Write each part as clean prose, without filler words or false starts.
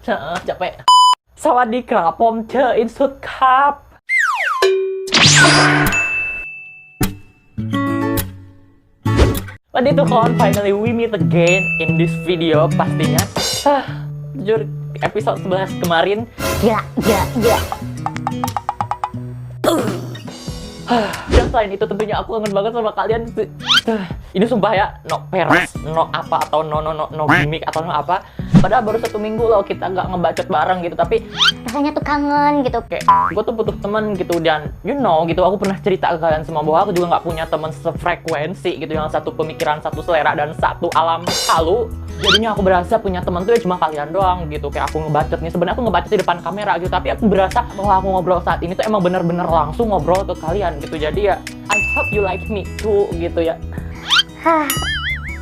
capek. สวัสดีครับผมเชออินสุดครับวันนี้ทุกคน finally we meet again in this video pastinya. Jujur episode 11 kemarin gila. Dan selain itu tentunya aku kangen banget sama kalian. Ini sumpah ya, no peres, no apa atau no gimmick atau no apa. Padahal baru 1 minggu loh kita nggak ngebacot bareng gitu, tapi rasanya tuh kangen gitu. Kayak gue tuh butuh temen gitu, dan you know gitu, aku pernah cerita ke kalian semua bahwa aku juga nggak punya temen sefrekuensi gitu, yang satu pemikiran, satu selera, dan satu alam halu. Jadinya aku berasa punya teman tuh ya cuma kalian doang gitu. Kayak aku ngebacot nih, sebenarnya aku ngebacot di depan kamera gitu, tapi aku berasa bahwa aku ngobrol saat ini tuh emang bener-bener langsung ngobrol ke kalian gitu. Jadi ya I hope you like me too gitu ya.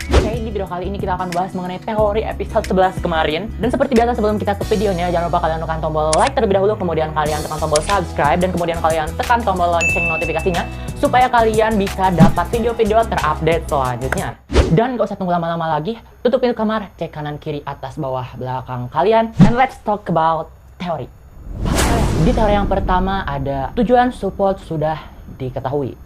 Oke, di video kali ini kita akan bahas mengenai teori episode 11 kemarin. Dan seperti biasa sebelum kita ke videonya, jangan lupa kalian tekan tombol like terlebih dahulu, kemudian kalian tekan tombol subscribe, dan kemudian kalian tekan tombol lonceng notifikasinya supaya kalian bisa dapat video-video terupdate selanjutnya. Dan gak usah tunggu lama-lama lagi, tutup pintu kamar, cek kanan, kiri, atas, bawah, belakang kalian, and let's talk about teori. Di teori yang pertama ada tujuan support sudah diketahui.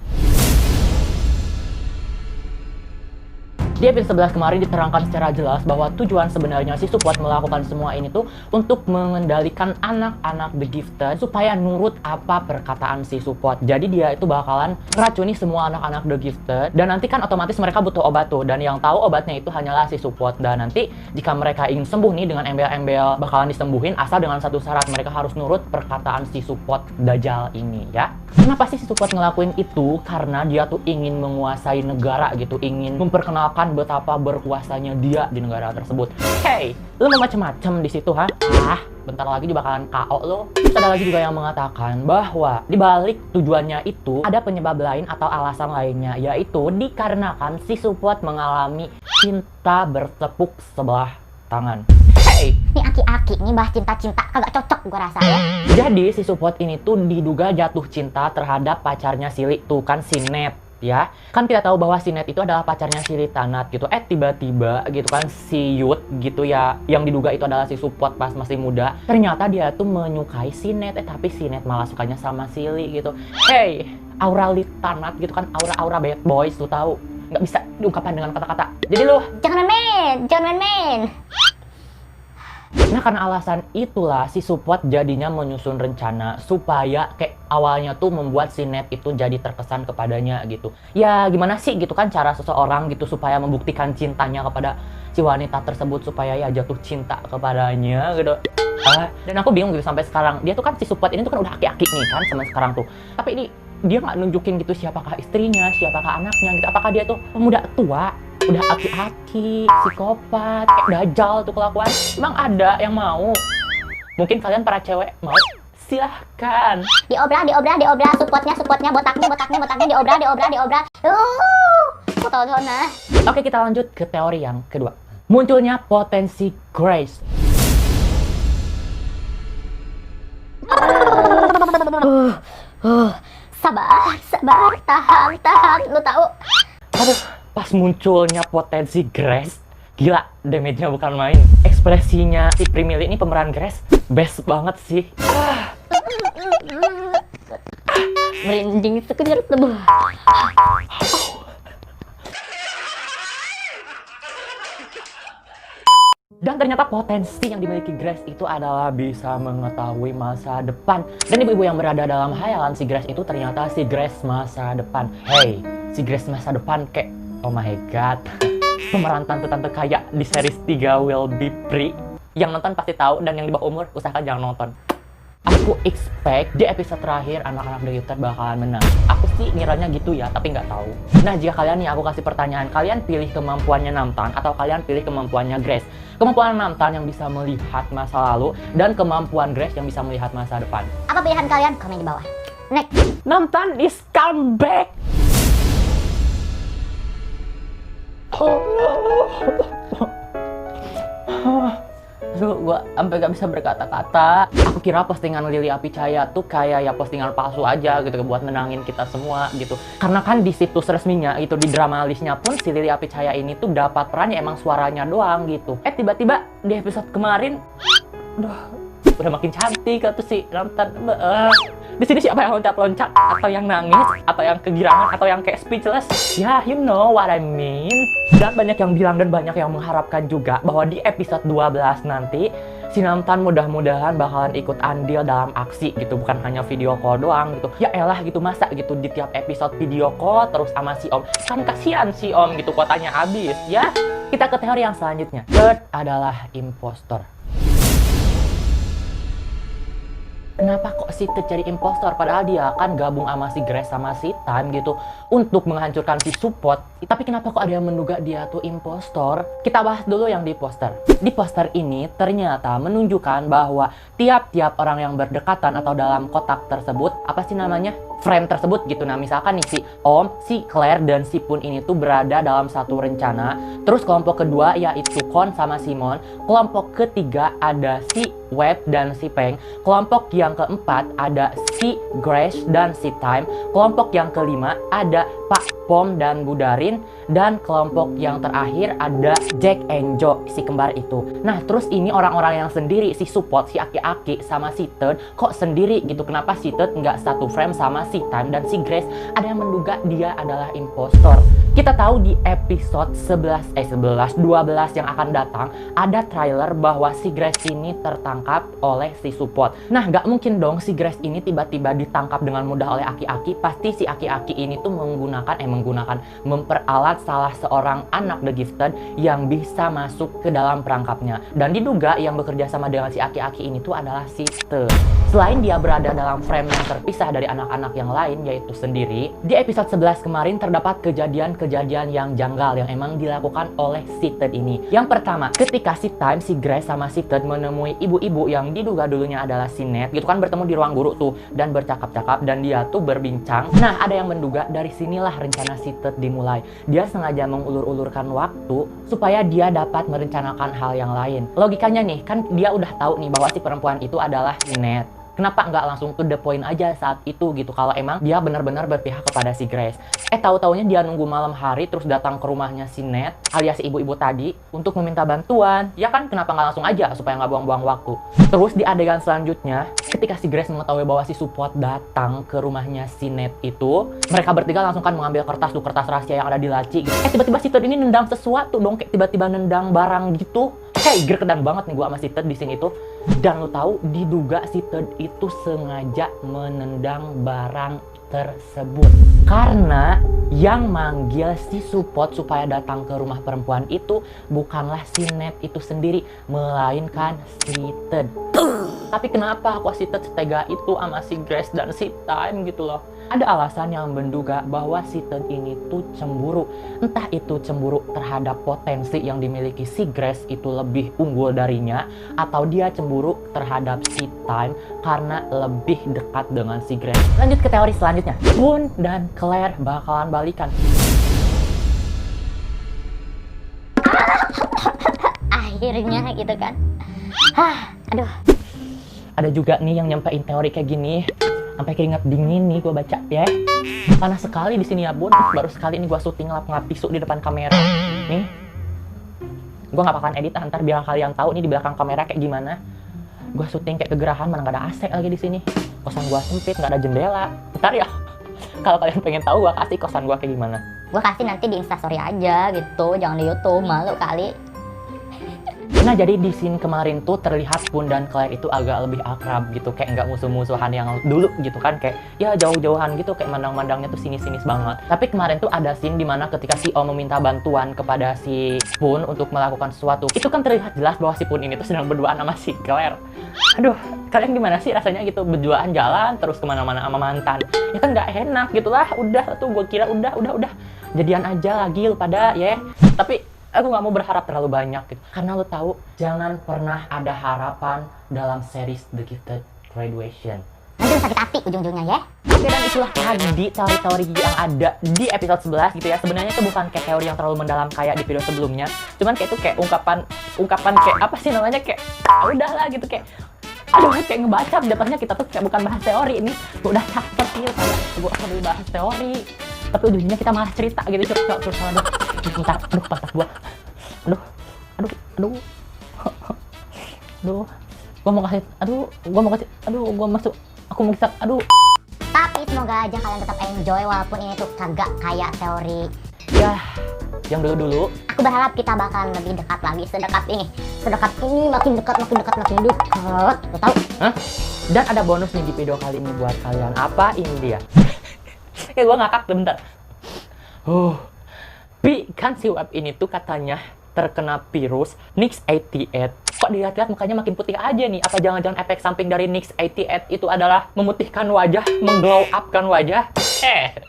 Di episode 11 kemarin diterangkan secara jelas bahwa tujuan sebenarnya si support melakukan semua ini tuh untuk mengendalikan anak-anak The Gifted supaya nurut apa perkataan si support. Jadi dia itu bakalan racuni semua anak-anak The Gifted, dan nanti kan otomatis mereka butuh obat tuh, dan yang tahu obatnya itu hanyalah si support. Dan nanti jika mereka ingin sembuh nih dengan embel-embel bakalan disembuhin, asal dengan satu syarat, mereka harus nurut perkataan si support Dajjal ini ya. Kenapa sih si support ngelakuin itu? Karena dia tuh ingin menguasai negara gitu, ingin memperkenalkan betapa berkuasanya dia di negara tersebut. Hey, lu mau macem-macem di situ, ha? Bentar lagi juga bakalan KO lo. Terus ada lagi juga yang mengatakan bahwa di balik tujuannya itu ada penyebab lain atau alasan lainnya, yaitu dikarenakan si support mengalami cinta bertepuk sebelah tangan. Hey, ini aki-aki nih bahas cinta-cinta kagak cocok gue rasa ya. Jadi si support ini tuh diduga jatuh cinta terhadap pacarnya Sili, tuh kan si Ned ya. Kan kita tahu bahwa si Ned itu adalah pacarnya si Tanat gitu. Tiba-tiba gitu kan si Yud gitu ya, yang diduga itu adalah si support pas masih muda, ternyata dia tuh menyukai si Ned, tapi si Ned malah sukanya sama Sili gitu. Hey, aura Tanat gitu kan, aura bad boys tuh tahu. Nggak bisa diungkapkan dengan kata-kata. Jadi lu jangan main. Nah, karena alasan itulah si support jadinya menyusun rencana supaya kayak awalnya tuh membuat si Ned itu jadi terkesan kepadanya gitu. Ya gimana sih gitu kan cara seseorang gitu supaya membuktikan cintanya kepada si wanita tersebut, supaya ya jatuh cinta kepadanya gitu. Dan aku bingung gitu sampai sekarang. Dia tuh kan si support ini tuh kan udah aki-aki nih kan sama sekarang tuh. Tapi ini dia nggak nunjukin gitu siapakah istrinya, siapakah anaknya gitu. Apakah dia tuh pemuda tua, udah aki-aki, psikopat, kayak Dajjal tuh kelakuan. Emang ada yang mau? Mungkin kalian para cewek mau? Silahkan. Diobral, supportnya, botaknya diobral. Foto-foto. Oke, kita lanjut ke teori yang kedua. Munculnya potensi Grace. Sabar, tahan, lu tahu. Aduh, pas munculnya potensi Grace, gila, damage-nya bukan main. Ekspresinya si Primili ini pemeran Grace best banget sih. Merinding sekejar tubuh. Dan ternyata potensi yang dimiliki Grace itu adalah bisa mengetahui masa depan. Dan ibu-ibu yang berada dalam hayalan si Grace itu ternyata si Grace masa depan. Hey, si Grace masa depan kayak, oh my god. Pemeran tante-tante kaya di series 3 Will Be Free. Yang nonton pasti tahu, dan yang di bawah umur usahakan jangan nonton. Aku expect di episode terakhir anak-anak The Gifted bakalan menang. Aku sih ngiranya gitu ya, tapi nggak tahu. Nah, jika kalian nih aku kasih pertanyaan, kalian pilih kemampuannya Namtan atau kalian pilih kemampuannya Grace? Kemampuan Namtan yang bisa melihat masa lalu, dan kemampuan Grace yang bisa melihat masa depan. Apa pilihan kalian? Komen di bawah. Next. Namtan is come back. Aduh, gue sampai gak bisa berkata-kata. Aku kira postingan Lily Api Cahaya tuh kayak ya postingan palsu aja gitu, buat menangin kita semua gitu. Karena kan di situs resminya itu, di drama listnya pun si Lily Api Cahaya ini tuh dapat perannya emang suaranya doang gitu. Tiba-tiba di episode kemarin Aduh, udah makin cantik atau si Namtan. Di sini siapa yang loncat-loncat, atau yang nangis, atau yang kegirangan, atau yang kayak speechless? Ya, you know what I mean. Dan banyak yang bilang dan banyak yang mengharapkan juga bahwa di episode 12 nanti si Namtan mudah-mudahan bakalan ikut andil dalam aksi gitu, bukan hanya video call doang gitu. Ya elah gitu, masa gitu di tiap episode video call terus sama si Om. Kan kasihan si Om gitu, kuotanya habis. Ya, kita ke teori yang selanjutnya. Third adalah impostor. Kenapa kok si Ted jadi impostor? Padahal dia kan gabung sama si Grace sama si Time gitu untuk menghancurkan si support. Tapi kenapa kok ada yang menduga dia tuh impostor? Kita bahas dulu yang di poster. Di poster ini ternyata menunjukkan bahwa tiap-tiap orang yang berdekatan atau dalam kotak tersebut, apa sih namanya? Frame tersebut gitu. Nah, misalkan nih si Om, si Claire, dan si Pun ini tuh berada dalam satu rencana. Terus kelompok kedua yaitu Kon sama Simon. Kelompok ketiga ada si Web dan si Peng. Kelompok yang keempat ada si Grace dan si Time. Kelompok yang kelima ada Pak Pom dan Budarin. Dan kelompok yang terakhir ada Jack and Joe, si kembar itu. Nah, terus ini orang-orang yang sendiri, si support, si Aki-Aki sama si Third kok sendiri gitu. Kenapa si Third nggak satu frame sama si Time dan si Grace? Ada yang menduga dia adalah impostor. Kita tahu di episode 12 yang akan datang ada trailer bahwa si Grace ini tertangkap oleh si support. Nah, nggak mungkin dong si Grace ini tiba-tiba ditangkap dengan mudah oleh Aki-Aki. Pasti si Aki-Aki ini tuh memperalat salah seorang anak The Gifted yang bisa masuk ke dalam perangkapnya. Dan diduga yang bekerja sama dengan si Aki-Aki ini tuh adalah si Te. Selain dia berada dalam frame yang terpisah dari anak-anak yang lain, yaitu sendiri, di episode 11 kemarin terdapat kejadian-kejadian yang janggal yang emang dilakukan oleh si Ted ini. Yang pertama, ketika si Time, si Grace sama si Ted menemui ibu-ibu yang diduga dulunya adalah si Ned, gitu kan, bertemu di ruang guru tuh dan bercakap-cakap dan dia tuh berbincang. Nah, ada yang menduga dari sinilah rencana si Ted dimulai. Dia sengaja mengulur-ulurkan waktu supaya dia dapat merencanakan hal yang lain. Logikanya nih, kan dia udah tahu nih bahwa si perempuan itu adalah Ned. Kenapa nggak langsung to the point aja saat itu gitu, kalau emang dia benar-benar berpihak kepada si Grace. Tahu-taunya dia nunggu malam hari terus datang ke rumahnya si Ned alias si ibu-ibu tadi untuk meminta bantuan. Ya kan, kenapa nggak langsung aja supaya nggak buang-buang waktu. Terus di adegan selanjutnya, ketika si Grace mengetahui bahwa si support datang ke rumahnya si Ned itu, mereka bertiga langsung kan mengambil kertas rahasia yang ada di laci gitu. Tiba-tiba si Ted ini nendang sesuatu dong, kayak tiba-tiba nendang barang gitu. Kayak gergedan banget nih gua sama si Ted di sini tuh. Dan lo tahu, diduga si Ted itu sengaja menendang barang tersebut karena yang manggil si support supaya datang ke rumah perempuan itu bukanlah si Ned itu sendiri, melainkan si Ted. Tapi kenapa kok si Ted setega itu sama si Grace dan si Time gitu loh? Ada alasan yang menduga bahwa si Ted ini tuh cemburu. Entah itu cemburu terhadap potensi yang dimiliki si Grace itu lebih unggul darinya, atau dia cemburu terhadap si Time karena lebih dekat dengan si Grace. Lanjut ke teori selanjutnya. Pun dan Claire bakalan balikan. Akhirnya gitu kan. Aduh. Ada juga nih yang nyampein teori kayak gini. Sampai keringat dingin nih gue baca ya. Panas sekali di sini ya bun. Baru sekali ini gue syuting lap-ngap pisuk di depan kamera. Nih, gue nggak bakalan edit ntar biar kalian tahu nih di belakang kamera kayak gimana. Gue syuting kayak kegerahan, mana nggak ada AC lagi di sini. Kosan gue sempit, nggak ada jendela. Ntar ya, kalau kalian pengen tahu gue kasih kosan gue kayak gimana. Gue kasih nanti di Instastory aja gitu, jangan di YouTube, malu kali. Nah, jadi di scene kemarin tuh terlihat Pun dan Claire itu agak lebih akrab gitu, kayak nggak musuh-musuhan yang dulu gitu kan, kayak ya jauh-jauhan gitu, kayak mandang-mandangnya tuh sinis-sinis banget. Tapi kemarin tuh ada scene dimana ketika si Om meminta bantuan kepada si Pun untuk melakukan sesuatu, itu kan terlihat jelas bahwa si Pun ini tuh sedang berduaan sama si Claire. Aduh, kalian gimana sih rasanya gitu berduaan jalan terus kemana-mana sama mantan? Ya kan nggak enak gitu lah. Udah tuh gue kira udah jadian aja lagi lu pada ya. Tapi aku nggak mau berharap terlalu banyak gitu. Karena lo tahu, jangan pernah ada harapan dalam series The Gifted Graduation. Nanti lu sakit hati ujung-ujungnya ya. Oke, dan itulah tadi teori-teori yang ada di episode 11 gitu ya. Sebenarnya itu bukan kayak teori yang terlalu mendalam kayak di video sebelumnya. Cuman kayak itu kayak ungkapan kayak apa sih namanya, kayak udahlah gitu, kayak aduh kayak ngebaca jatuhnya. Kita tuh kayak bukan bahas teori ini. Udah capek sih kayak gue sambil bahas teori. Tapi ujungnya kita malah cerita gitu. Terus bentar, aduh pantas gua. Aduh. Gue Gua mau kasih, gua masuk, aku mau kisah, aduh. Tapi semoga aja kalian tetap enjoy walaupun ini tuh kagak kayak teori. Ya, yang dulu-dulu. Aku berharap kita bakalan lebih dekat lagi, sedekat ini, makin dekat. Lo tahu? Hah? Dan ada bonus nih di video kali ini buat kalian. Apa ini dia? Kayak gua ngakak tuh, bentar. Kan si web ini tuh katanya terkena virus Nix88. Kok dilihat-lihat mukanya makin putih aja nih? Apa jangan-jangan efek samping dari Nix88 itu adalah memutihkan wajah, mengglow upkan wajah?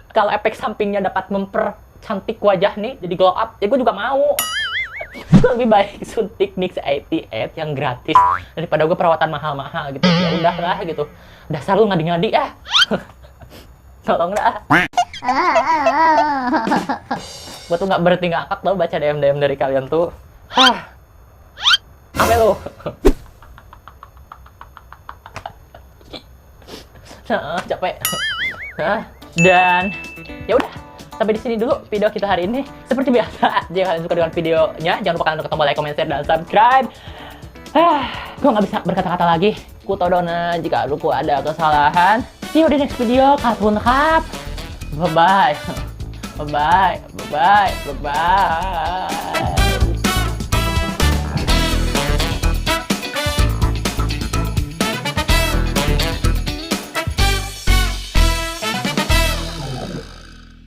Kalau efek sampingnya dapat mempercantik wajah nih, jadi glow up, ya gue juga mau. Gue lebih baik suntik Nix88 yang gratis daripada gue perawatan mahal-mahal gitu. Ya udah lah gitu. Dasar lu ngadi-ngadi ya. Tolong dah. Gue tuh nggak berhenti ngakak tau baca DM dari kalian tuh. Apa lu? Capek. Dan ya udah, sampai di sini dulu video kita hari ini. Seperti biasa, jika kalian suka dengan videonya, jangan lupa kalian untuk tombol like, comment, share, dan subscribe. Gue nggak bisa berkata-kata lagi. Ku todona jika aku ada kesalahan. See you di next video. Kapun kap. Bye bye. Bye bye. Bye bye. Bye bye.